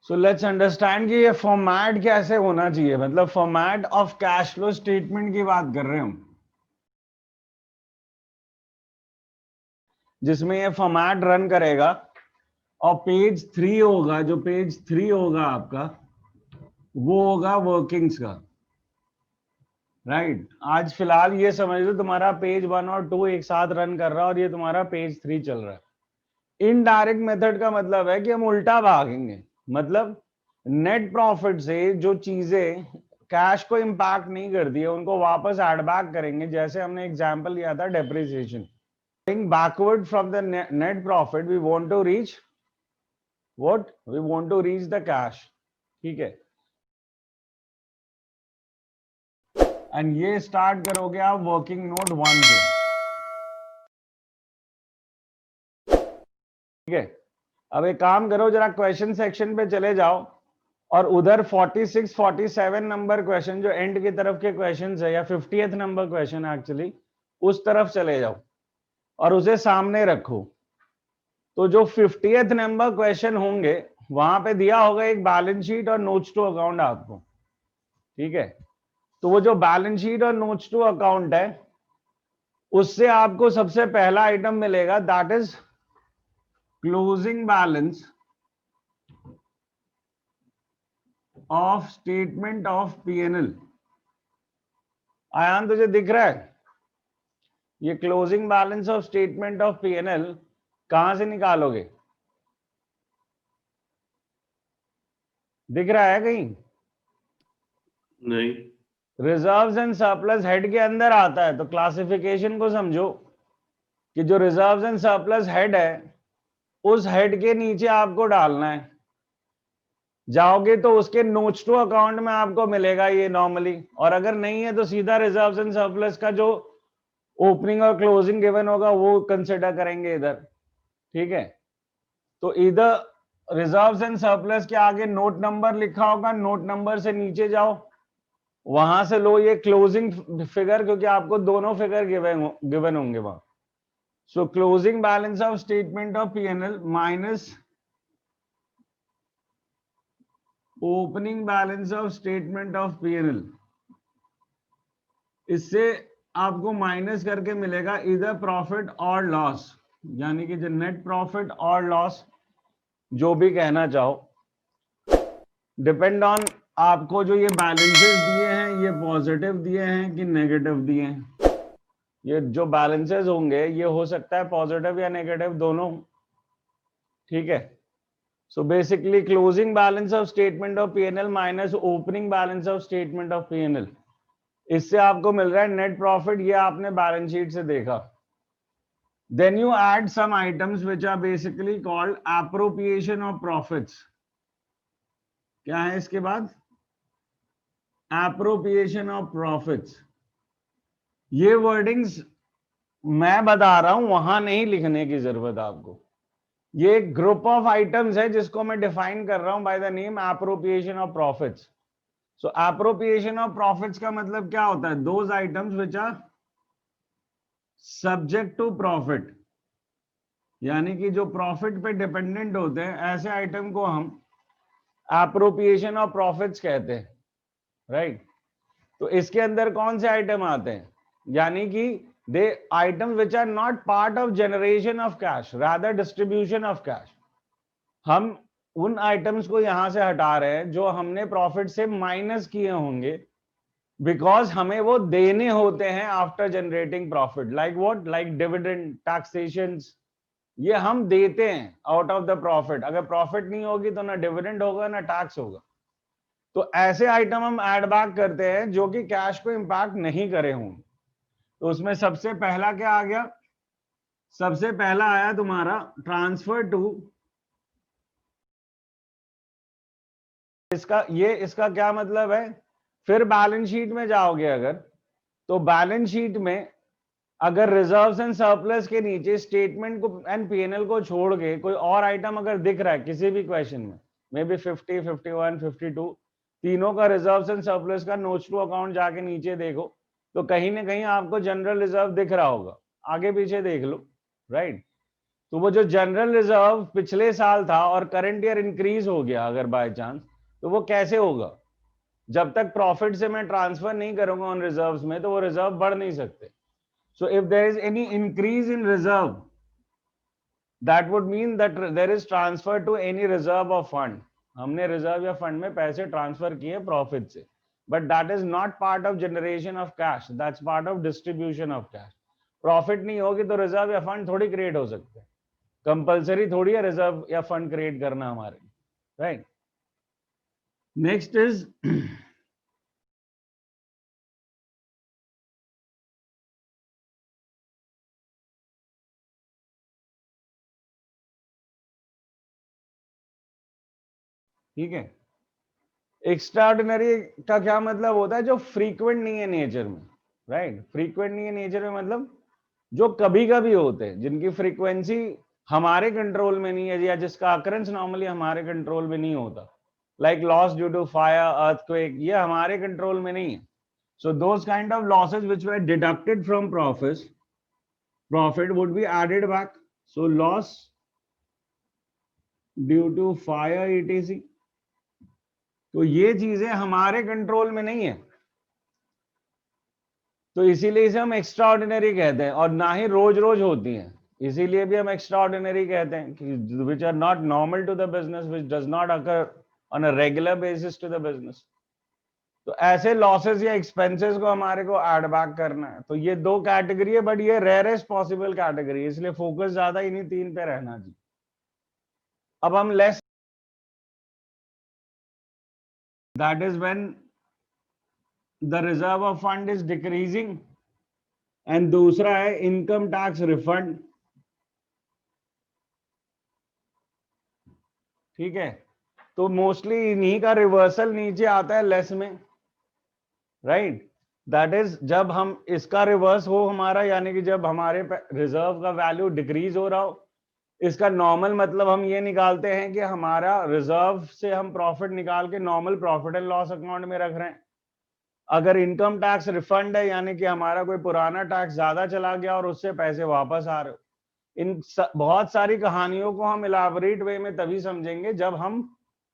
So let's understand कि ये format कैसे होना चाहिए, मतलब format of cash flow statement की बात कर रहे हैं हम, जिसमें ये फॉर्मेट रन करेगा और पेज 3 होगा, जो पेज 3 होगा आपका वो होगा वर्किंग्स का, राइट। आज फिलहाल ये समझ लो तुम्हारा पेज 1 और 2 एक साथ रन कर रहा है और ये तुम्हारा पेज 3 चल रहा है। इनडायरेक्ट मेथड का मतलब है कि हम उल्टा भागेंगे, मतलब नेट प्रॉफिट से जो चीजें कैश को इंपैक्ट नहीं करती है उनको वापस एड बैक करेंगे। जैसे हमने एग्जांपल लिया था depreciation, backward from the net profit we want to reach what, we want to reach the cash, ठीक है। एंड ये स्टार्ट करोगे आप वर्किंग नोट 1 से, ठीक है। अब एक काम करो, जरा क्वेश्चन सेक्शन पे चले जाओ और उधर 46 47 नंबर क्वेश्चन जो एंड की तरफ के क्वेश्चन है, या 50th नंबर क्वेश्चन एक्चुअली, उस तरफ चले जाओ और उसे सामने रखो। तो जो 50th नंबर क्वेश्चन होंगे वहां पे दिया होगा एक बैलेंस शीट और नोट्स टू अकाउंट आपको, ठीक है। तो वो जो बैलेंस शीट और नोट्स टू अकाउंट है उससे आपको सबसे पहला आइटम मिलेगा, that is closing balance of statement of PNL. Ayaan तुझे दिख रहा है ये closing balance of statement of PNL कहां से निकालोगे? दिख रहा है कहीं? नहीं। रिजर्व्स एंड सरप्लस हेड के अंदर आता है। तो क्लासिफिकेशन को समझो कि जो रिजर्व्स एंड सरप्लस हेड है उस हेड के नीचे आपको डालना है। जाओगे तो उसके नोट्स टू अकाउंट में आपको मिलेगा ये नॉर्मली, और अगर नहीं है तो सीधा रिजर्व्स एंड सरप्लस का जो ओपनिंग और क्लोजिंग गिवन होगा वो कंसिडर करेंगे इधर, ठीक है। तो इधर रिजर्व्स एंड सरप्लस के आगे नोट नंबर लिखा होगा, नोट नंबर से नीचे जाओ, वहां से लो ये क्लोजिंग फिगर, क्योंकि आपको दोनों फिगर गिवन होंगे वहां। सो closing balance of statement of PNL minus opening balance of statement of PNL, इससे आपको माइनस करके मिलेगा इधर प्रॉफिट और लॉस, यानी कि जो नेट प्रॉफिट और लॉस जो भी कहना चाहो, डिपेंड ऑन आपको जो ये बैलेंसेस दिए हैं ये पॉजिटिव दिए हैं कि नेगेटिव दिए हैं। ये जो बैलेंसेस होंगे ये हो सकता है पॉजिटिव या नेगेटिव दोनों, ठीक है। So basically closing balance of statement of PNL minus opening balance of statement of PNL, इससे आपको मिल रहा है नेट प्रॉफिट। ये आपने बैलेंस शीट से देखा। Then you add some items which are basically called appropriation of profits. क्या है इसके बाद? Appropriation of profits. ये वर्डिंग्स मैं बता रहा हूं, वहां नहीं लिखने की जरूरत आपको। ये एक ग्रुप ऑफ आइटम्स है जिसको मैं डिफाइन कर रहा हूं by the name appropriation of profits. So appropriation of profits का मतलब क्या होता है? Those items which are subject to profit, यानी कि जो प्रॉफिट पे डिपेंडेंट होते हैं, ऐसे आइटम को हम एप्रोप्रिएशन ऑफ प्रॉफिट्स कहते हैं, राइट। तो इसके अंदर कौन से आइटम आते हैं? यानी कि they item which are not part of generation of cash, rather distribution of cash. हम उन आइटम्स को यहां से हटा रहे हैं जो हमने प्रॉफिट से माइनस किए होंगे, बिकॉज हमें वो देने होते हैं after generating profit, like what, like dividend, taxation, ये हम देते हैं आउट ऑफ द प्रॉफिट। अगर प्रॉफिट नहीं होगी तो ना डिविडेंड होगा ना टैक्स होगा। तो ऐसे आइटम हम ऐड बैक करते हैं जो कि कैश को इंपैक्ट नहीं करे हों। तो उसमें सबसे पहला क्या आ गया? सबसे पहला आया तुम्हारा ट्रांसफर टू, इसका क्या मतलब है? फिर बैलेंस शीट में जाओगे अगर, तो बैलेंस शीट में अगर रिजर्व्स एंड सरप्लस के नीचे स्टेटमेंट को एंड पीएनएल को छोड़ के कोई और आइटम अगर दिख रहा है किसी भी क्वेश्चन में, मे बी 50, 51, 52, तीनों का रिजर्व्स एंड सरप्लस का नोट्स टू अकाउंट जाके नीचे देखो तो कहीं ना कहीं आपको जनरल रिजर्व दिख रहा होगा, आगे पीछे देख लो, राइट। तो वो जो जनरल रिजर्व पिछले साल था और करंट ईयर इंक्रीज हो गया अगर बाय चांस, तो वो कैसे होगा? जब तक प्रॉफिट से मैं ट्रांसफर नहीं करूंगा उन रिजर्व्स में, तो वो रिजर्व बढ़ नहीं सकते. So if there is any increase in reserve, that would mean that there is transfer to any reserve of fund. हमने रिजर्व या फंड में पैसे ट्रांसफर किए प्रॉफिट से, but that is not part of generation of cash, that's part of distribution of cash. Profit नहीं होगी तो reserve या फंड थोड़ी क्रिएट हो सकते हैं. कंपल्सरी थोड़ी है रिजर्व या फंड क्रिएट करना हमारे, राइट? नेक्स्ट इज ठीक है, एक्स्ट्राऑर्डिनरी का क्या मतलब होता है? जो फ्रीक्वेंट नहीं है नेचर में, राइट? फ्रीक्वेंट नहीं है नेचर में मतलब जो कभी कभी होते हैं, जिनकी फ्रीक्वेंसी हमारे कंट्रोल में नहीं है, या जिसका अकरेंस नॉर्मली हमारे कंट्रोल में नहीं होता, like loss due to fire, earthquake, ये हमारे कंट्रोल में नहीं है. So those kind of losses which were deducted from profit would be added back. So loss due to fire etc. तो ये चीजें हमारे कंट्रोल में नहीं है, तो इसीलिए इसे हम एक्स्ट्रा ऑर्डिनरी कहते हैं, और ना ही रोज रोज होती हैं, इसीलिए भी हम एक्स्ट्रा ऑर्डिनरी कहते हैं कि which are not normal to the business, which does not occur on a regular basis to the business. तो ऐसे लॉसेस या एक्सपेंसेस को हमारे को ऐड बैक करना है. तो ये दो कैटेगरी है, बट ये रेयरेस्ट पॉसिबल कैटेगरी है, इसलिए फोकस ज्यादा इन्हीं तीन पे रहना चाहिए. अब हम less, that is when the reserve of fund is decreasing, and दूसरा है इनकम टैक्स रिफंड. ठीक है, तो मोस्टली इन्हीं का रिवर्सल नीचे आता है लेस में, राइट? दैट इज जब हम इसका रिवर्स हो हमारा, यानी कि जब हमारे रिजर्व का वैल्यू डिक्रीज हो रहा हो. इसका नॉर्मल मतलब हम ये निकालते हैं कि हमारा रिजर्व से हम प्रॉफिट निकाल के normal profit and loss account में रख रहे हैं. अगर इनकम टैक्स रिफंड है, यानी कि हमारा कोई पुराना टैक्स ज्यादा चला गया और उससे पैसे वापस आ रहे हो. इन बहुत सारी कहानियों को हम इलाबोरेट वे में तभी समझेंगे जब हम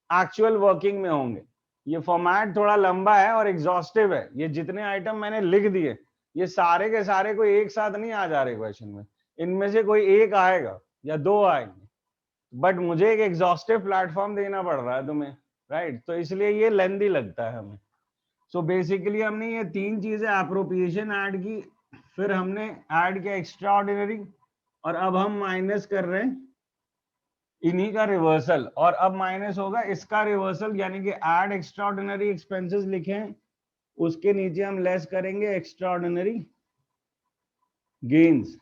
एक्चुअल वर्किंग में होंगे. ये फॉर्मेट थोड़ा लंबा है और एग्जॉस्टिव है. ये जितने आइटम मैंने लिख दिए, ये सारे के सारे कोई एक साथ नहीं आ जा रहे क्वेश्चन में, इनमें से कोई एक आएगा या दो आएंगे, बट मुझे एक एग्जॉस्टिव प्लेटफॉर्म देना पड़ रहा है तुम्हें, राइट? तो इसलिए ये लेंथी लगता है हमें. सो बेसिकली हमने ये तीन चीजें एप्रोप्रिएशन ऐड की, फिर हमने ऐड किया एक्स्ट्रा ऑर्डिनरी, और अब हम माइनस कर रहे हैं इन्हीं का रिवर्सल, और अब माइनस होगा इसका रिवर्सल, यानी कि ऐड एक्स्ट्रा ऑर्डिनरी एक्सपेंसेस लिखे हैं, उसके नीचे हम लेस करेंगे एक्स्ट्रा ऑर्डिनरी गेन्स.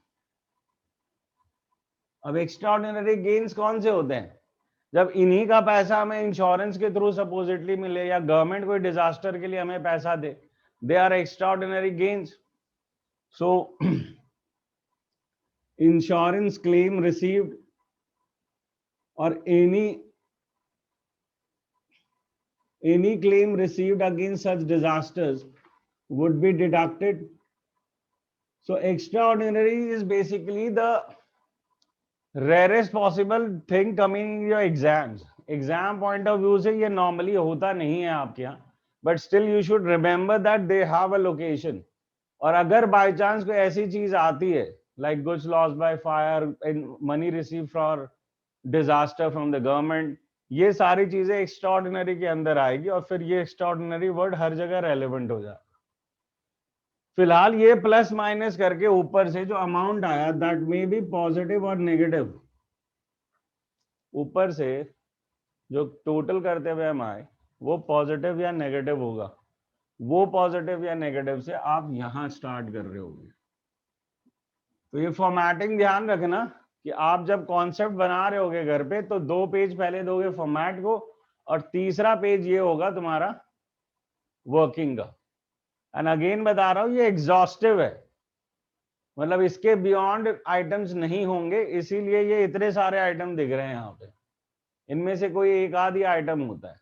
अब एक्स्ट्रा ऑर्डिनरी गेन्स कौन से होते हैं? जब इन्हीं का पैसा हमें इंश्योरेंस के थ्रू सपोजिटली मिले, या गवर्नमेंट कोई डिजास्टर के लिए हमें पैसा दे, they are extraordinary gains. So insurance claim received or any claim received against such disasters would be deducted. So extraordinary is basically the rarest possible thing coming in your exams. Exam point of view से ये normally होता नहीं है आपके यहाँ, but still you should remember that they have a location. और अगर by chance कोई ऐसी चीज आती है like goods lost by fire and money received for disaster from the government, ये सारी चीजें एक्स्ट्राऑर्डिनरी के अंदर आएगी, और फिर ये एक्स्ट्राऑर्डिनरी वर्ड हर जगह रेलेवेंट हो जाए. फिलहाल ये प्लस माइनस करके ऊपर से जो अमाउंट आया, दैट मे बी पॉजिटिव और नेगेटिव, ऊपर से जो टोटल करते हुए हम आए वो पॉजिटिव या नेगेटिव होगा. वो पॉजिटिव या नेगेटिव से आप यहां स्टार्ट कर रहे होगे. तो ये फॉर्मेटिंग ध्यान रखना कि आप जब कॉन्सेप्ट बना रहे होगे घर पे, तो 2 पेज पहले दोगे फॉर्मेट को, और तीसरा पेज ये होगा तुम्हारा वर्किंग का. एंड अगेन बता रहा हूं ये एग्जॉस्टिव है, मतलब इसके बियॉन्ड आइटम्स नहीं होंगे, इसीलिए ये इतने सारे आइटम दिख रहे हैं यहाँ पे, इनमें से कोई एक आध ही आइटम होता है.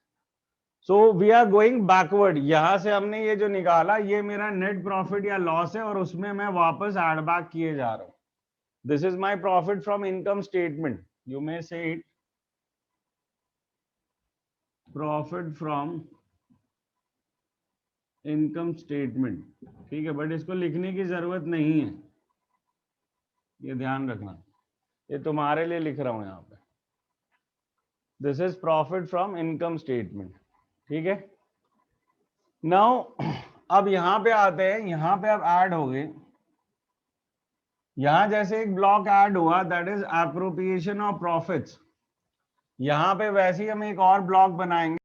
So we are going backward. यहां से हमने ये जो निकाला, ये मेरा नेट प्रॉफिट या लॉस है, और उसमें मैं वापस एड बैक किए जा रहा हूं. This is my profit from income statement. You may say it profit from income statement. ठीक है, बट इसको लिखने की जरूरत नहीं है, ये ध्यान रखना, ये तुम्हारे लिए लिख रहा हूं यहाँ पे. This is profit from income statement. ठीक है. नाउ अब यहां पे आते हैं, यहां पे अब ऐड हो गए, यहां जैसे एक ब्लॉक ऐड हुआ that is appropriation of profits. यहां पे वैसे ही हम एक और ब्लॉक बनाएंगे.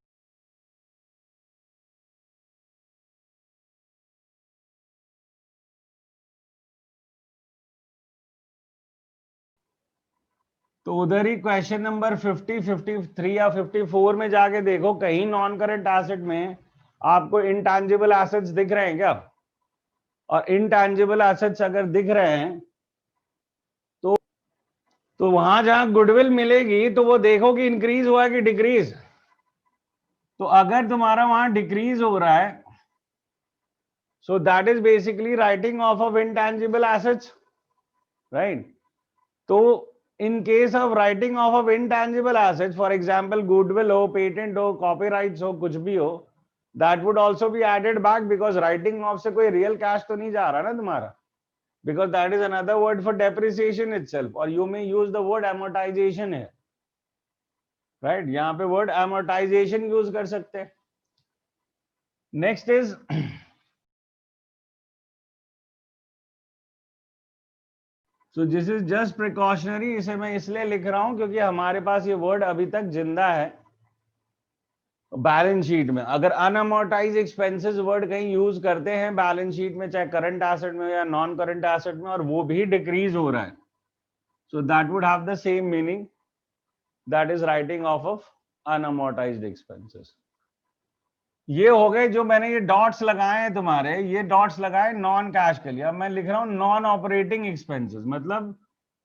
तो उधर ही क्वेश्चन नंबर 50, 53 या 54 में जाके देखो, कहीं नॉन करंट एसेट में आपको इनटैंजिबल एसेट्स दिख रहे हैं क्या? और इनटैंजिबल एसेट्स अगर दिख रहे हैं तो वहां जहां गुडविल मिलेगी तो वो देखो कि इंक्रीज हुआ है कि डिक्रीज. तो अगर तुम्हारा वहां डिक्रीज हो रहा है, so that is basically writing of intangible assets, right? तो in case of writing off of intangible assets, for example goodwill हो, patent हो, copyrights हो, कुछ भी हो, that would also be added back because writing off से कोई real cash तो नहीं जा रहा ना तुम्हारा, because that is another word for depreciation itself, or you may use the word amortization here, right? यहाँ पे word amortization use कर सकते हैं. Next is so this is just precautionary. इसे मैं इसलिए लिख रहा हूं क्योंकि हमारे पास ये वर्ड अभी तक जिंदा है बैलेंस शीट में. अगर अनअमोर्टाइज एक्सपेंसेस वर्ड कहीं यूज करते हैं बैलेंस शीट में, चाहे करंट एसेट में या नॉन करंट एसेट में, और वो भी डिक्रीज हो रहा है, so that would have the same meaning, that is writing off unamortized expenses. ये हो गए जो मैंने ये डॉट्स लगाए हैं तुम्हारे, ये डॉट्स लगाए नॉन कैश के लिए. अब मैं लिख रहा हूं नॉन ऑपरेटिंग एक्सपेंसेस, मतलब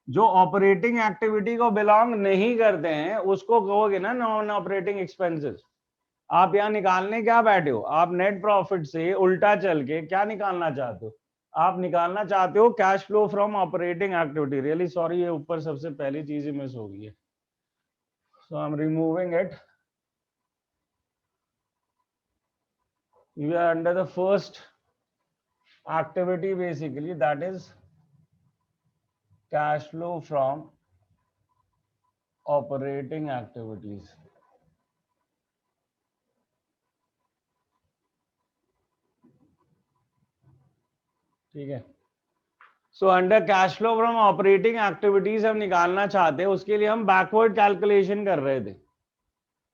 जो ऑपरेटिंग एक्टिविटी को बिलोंग नहीं करते हैं उसको कहोगे ना नॉन ऑपरेटिंग एक्सपेंसेस. आप यहाँ निकालने क्या बैठे हो? आप नेट प्रॉफिट से उल्टा चल के क्या निकालना चाहते हो? आप निकालना चाहते हो cash flow from operating activity. Really sorry, ये ऊपर सबसे पहली चीज ही मिस हो गई है, so I am removing it. You are under the first activity basically, that is cash flow from operating activities. ठीक है. So under cash flow from operating activities हम निकालना चाहते हैं, उसके लिए हम बैकवर्ड कैलकुलेशन कर रहे थे.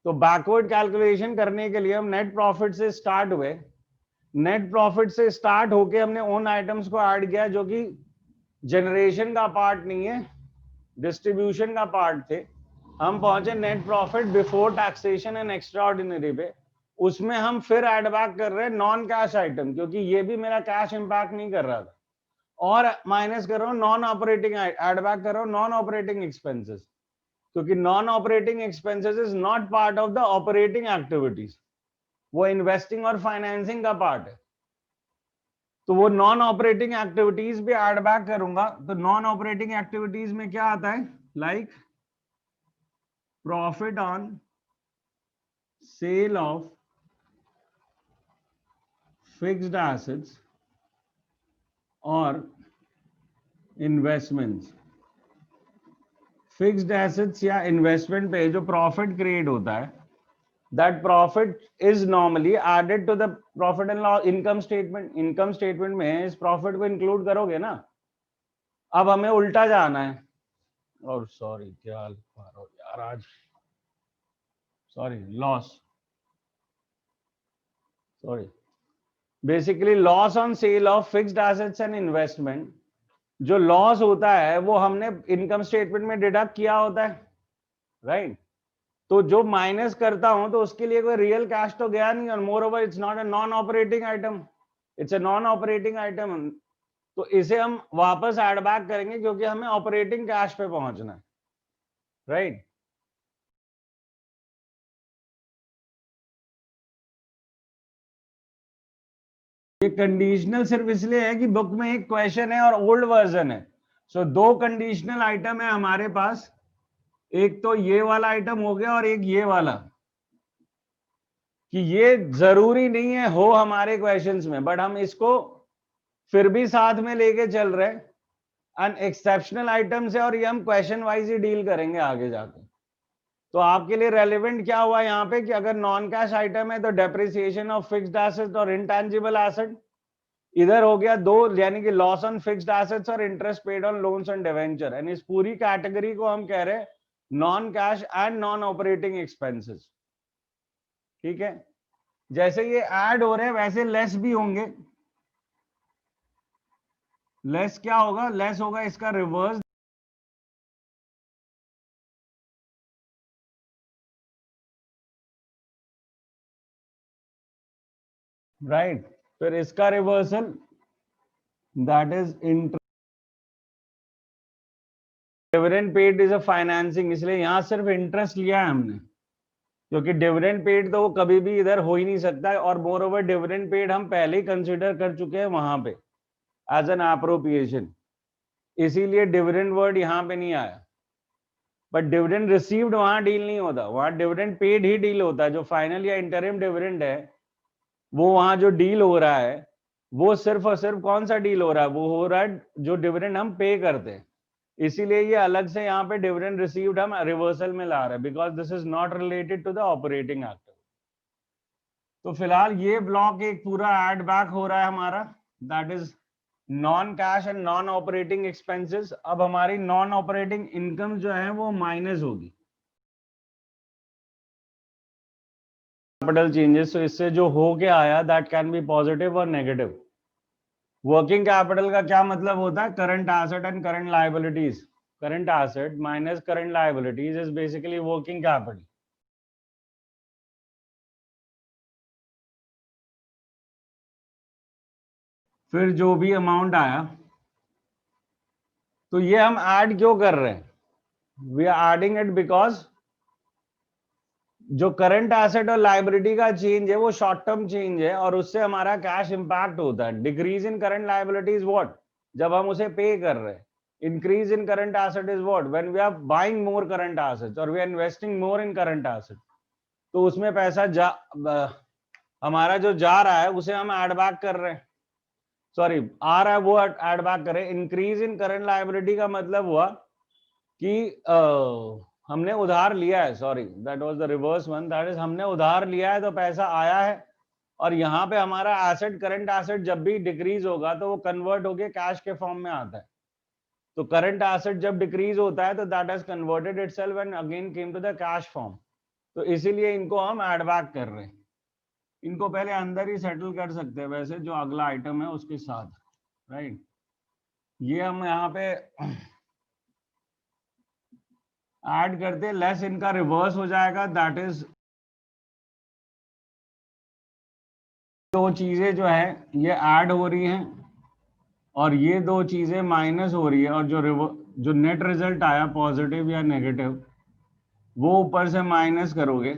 तो बैकवर्ड कैलकुलेशन करने के लिए हम नेट प्रॉफिट से स्टार्ट हुए. नेट प्रॉफिट से स्टार्ट होके हमने उन आइटम्स को ऐड किया जो कि जनरेशन का पार्ट नहीं है, डिस्ट्रीब्यूशन का पार्ट थे. हम पहुंचे net profit before taxation and extra ordinary पे. उसमें हम फिर ऐड बैक कर रहे हैं नॉन कैश आइटम, क्योंकि ये भी मेरा कैश इंपैक्ट नहीं कर रहा था, और माइनस कर रहा हूं नॉन ऑपरेटिंग, ऐड बैक कर रहा हूं नॉन ऑपरेटिंग एक्सपेंसेस, क्योंकि non operating expenses is not part of the operating activities, वो इन्वेस्टिंग और फाइनेंसिंग का पार्ट है. तो वो नॉन ऑपरेटिंग एक्टिविटीज भी ऐड बैक करूंगा. तो नॉन ऑपरेटिंग एक्टिविटीज में क्या आता है? Like profit on sale of fixed assets और इन्वेस्टमेंट्स. फिक्स्ड एसेट्स या इन्वेस्टमेंट पे जो प्रॉफिट क्रिएट होता है, that profit is normally added to the profit and loss income statement. Income statement में इस प्रॉफिट को इंक्लूड करोगे ना. अब हमें उल्टा जाना है, और सॉरी क्या यार आज, sorry loss, sorry basically loss on sale of fixed assets and investment. जो लॉस होता है वो हमने इनकम स्टेटमेंट में डिडक्ट किया होता है, राइट? तो जो माइनस करता हूं तो उसके लिए कोई रियल कैश तो गया नहीं, और more over it's not a non operating item, it's a non operating item. तो इसे हम वापस ऐड बैक करेंगे क्योंकि हमें ऑपरेटिंग कैश पे पहुंचना है, राइट? ये कंडीशनल सिर्फ इसलिए है कि बुक में एक क्वेश्चन है और ओल्ड वर्जन है, सो दो कंडीशनल आइटम है हमारे पास, एक तो ये वाला आइटम हो गया और एक ये वाला, कि ये जरूरी नहीं है हो हमारे क्वेश्चंस में, बट हम इसको फिर भी साथ में लेके चल रहे हैं एन एक्सेप्शनल आइटम से, और ये हम क्वेश्चन वाइज ही डील करेंगे आगे जाके। तो आपके लिए रेलेवेंट क्या हुआ यहाँ पे कि अगर नॉन कैश आइटम है तो डेप्रिसिएशन ऑफ फिक्स्ड एसेट और इंटेंजिबल एसेट, इधर हो गया दो, यानी कि लॉस ऑन फिक्स्ड एसेट्स और interest paid on loans and debenture, and इस पूरी कैटेगरी को हम कह रहे हैं non cash and non operating expenses. ठीक है, जैसे ये ऐड हो रहे हैं वैसे लेस भी होंगे। लेस क्या होगा? लेस होगा इसका रिवर्स, राइट। फिर इसका reversal that is interest. Dividend paid is a financing, इसलिए यहां सिर्फ इंटरेस्ट लिया है हमने, क्योंकि डिविडेंड पेड तो वो कभी भी इधर हो ही नहीं सकता है, और मोर ओवर डिविडेंड पेड हम पहले ही कंसिडर कर चुके हैं वहां पे एज एन एप्रोप्रिएशन, इसीलिए डिविडेंड वर्ड यहां पे नहीं आया। बट डिविडेंड रिसीव्ड वहां डील नहीं होता, वहां डिविडेंड पेड ही डील होता है। जो फाइनल या इंटरिम डिविडेंड है वो वहां जो डील हो रहा है वो सिर्फ और सिर्फ कौन सा डील हो रहा है? वो हो रहा है जो डिविडेंड हम पे करते हैं, इसीलिए ये अलग से यहाँ पे डिविडेंड रिसीव्ड हम रिवर्सल में ला रहे हैं, because this is not related to the operating active. तो फिलहाल ये ब्लॉक एक पूरा एड बैक हो रहा है हमारा, that is non cash and non operating expenses. अब हमारी नॉन ऑपरेटिंग इनकम जो है वो माइनस होगी कैपिटल चेंजेस। तो इससे जो हो के आया दैट कैन बी पॉजिटिव और नेगेटिव। वर्किंग कैपिटल का क्या मतलब होता है? Current asset and current liabilities. Current asset minus current liabilities is basically working capital. फिर जो भी अमाउंट आया, तो ये हम ऐड क्यों कर रहे हैं? We are adding it because जो करंट एसेट और लायबिलिटी का चेंज है वो शॉर्ट टर्म चेंज है, और उससे हमारा कैश इंपैक्ट होता है। Decrease in current liability is what? जब हम उसे पे कर रहे हैं। Increase in current asset is what? When we are buying more current assets और we are investing more in current asset, तो उसमें पैसा हमारा जो जा रहा है उसे हम एड बैक कर रहे हैं, सॉरी आ रहा है वो एड बैक कर रहे हैं। इंक्रीज इन करंट लायबिलिटी का मतलब हुआ कि हमने उधार लिया है, sorry that was the reverse one, that is हमने उधार लिया है तो पैसा आया है, और यहाँ पे हमारा एसेट, करंट एसेट जब भी डिक्रीज होगा तो वो कन्वर्ट होके कैश के फॉर्म में आता है। तो करंट एसेट जब डिक्रीज होता है तो that has converted itself and again came to the cash form. तो इसीलिए इनको हम एड बैक कर रहे हैं। इनको पहले अंदर ही सेटल कर सकते हैं वैसे, जो अगला आइटम है उसके साथ, राइट। ये हम यहाँ पे ऐड करते, लेस इनका रिवर्स हो जाएगा, दैट इज दो चीजें जो है ये ऐड हो रही हैं और ये दो चीजें माइनस हो रही है, और जो नेट रिजल्ट आया पॉजिटिव या नेगेटिव वो ऊपर से माइनस करोगे,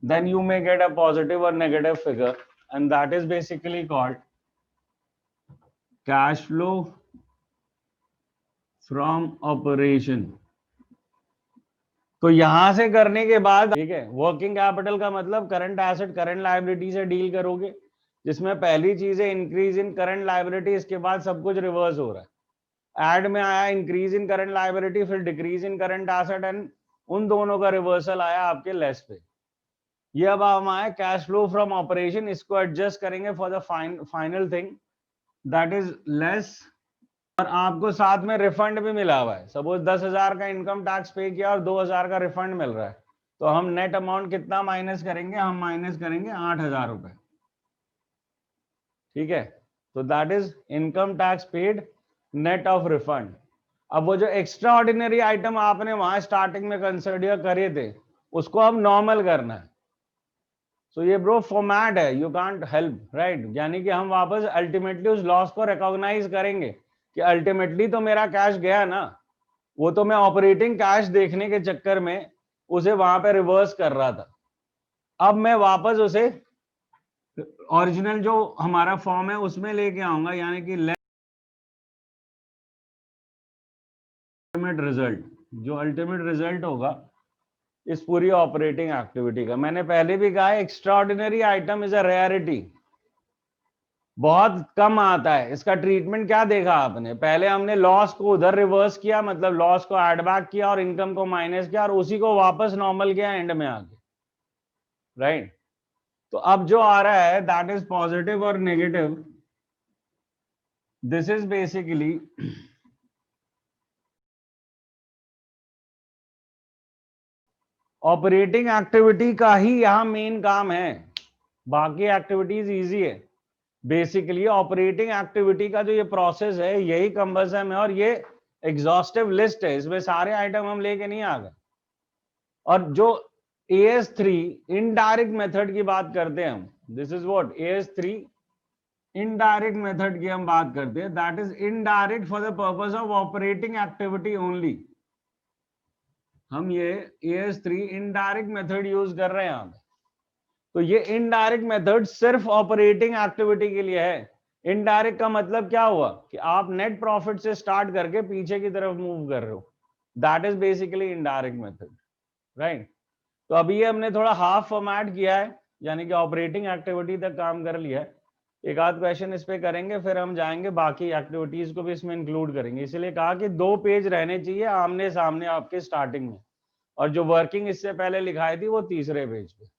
then you may get a positive or negative figure, and that is basically called cash flow from operation। तो यहां से करने के बाद, ठीक है, वर्किंग कैपिटल का मतलब करंट एसेट करंट लायबिलिटी से डील करोगे, जिसमें पहली चीज है इंक्रीज इन करंट लायबिलिटी, इसके बाद सब कुछ रिवर्स हो रहा है। एड में आया इंक्रीज इन करंट लायबिलिटी, फिर decrease in current asset, and उन दोनों का रिवर्सल आया आपके लेस पे। ये अब हम आए कैश फ्लो फ्रॉम ऑपरेशन, इसको एडजस्ट करेंगे for the final thing that is less, और आपको साथ में रिफंड भी मिला हुआ है। सपोज 10,000 का इनकम टैक्स पे किया और 2,000 का रिफंड मिल रहा है, तो हम नेट अमाउंट कितना माइनस करेंगे? हम माइनस करेंगे 8,000 रुपए। ठीक है, तो that is income tax paid net of refund. अब वो जो एक्स्ट्रा ऑर्डिनरी आइटम आपने वहां स्टार्टिंग में कंसिडर करे थे उसको अब नॉर्मल करना है। तो ये ब्रो फॉर्मेट है, यू कांट हेल्प, राइट। यानी कि हम वापस अल्टीमेटली उस लॉस को रिकॉग्नाइज करेंगे कि अल्टीमेटली तो मेरा कैश गया ना, वो तो मैं ऑपरेटिंग कैश देखने के चक्कर में उसे वहां पे रिवर्स कर रहा था। अब मैं वापस उसे ओरिजिनल जो हमारा फॉर्म है उसमें लेके आऊंगा, यानी कि अल्टीमेट रिजल्ट, जो अल्टीमेट रिजल्ट होगा इस पूरी ऑपरेटिंग एक्टिविटी का। मैंने पहले भी कहा extraordinary item is a rarity, बहुत कम आता है। इसका ट्रीटमेंट क्या देखा आपने, पहले हमने लॉस को उधर रिवर्स किया, मतलब लॉस को ऐड बैक किया और इनकम को माइनस किया और उसी को वापस नॉर्मल किया एंड में आके, राइट। तो अब जो आ रहा है दैट इज पॉजिटिव और negative, this is basically operating activity का ही यहां मेन काम है, बाकी एक्टिविटीज इजी है। बेसिकली ऑपरेटिंग एक्टिविटी का जो ये प्रोसेस है यही कम्बरसम है और ये एग्जॉस्टिव लिस्ट है, इसमें सारे आइटम हम लेके नहीं आ गए। और जो AS3 इनडायरेक्ट मेथड की बात करते हैं हम, this is what AS3 indirect method की हम बात करते हैं, that is indirect for the purpose of operating activity only. हम ये AS3 इनडायरेक्ट मेथड यूज कर रहे हैं यहां पे। तो ये इनडायरेक्ट मेथड सिर्फ ऑपरेटिंग एक्टिविटी के लिए है। इनडायरेक्ट का मतलब क्या हुआ कि आप नेट प्रॉफिट से स्टार्ट करके पीछे की तरफ मूव कर रहे हो, that is basically indirect method, right. तो अभी ये हमने थोड़ा हाफ फॉर्मेट किया है, यानी कि ऑपरेटिंग एक्टिविटी तक काम कर लिया है। एक आध क्वेश्चन इस पे करेंगे, फिर हम जाएंगे बाकी एक्टिविटीज को भी इसमें इंक्लूड करेंगे। इसलिए कहा कि 2 पेज रहने चाहिए आमने सामने आपके स्टार्टिंग में, और जो वर्किंग इससे पहले लिखाई थी वो तीसरे पेज पे।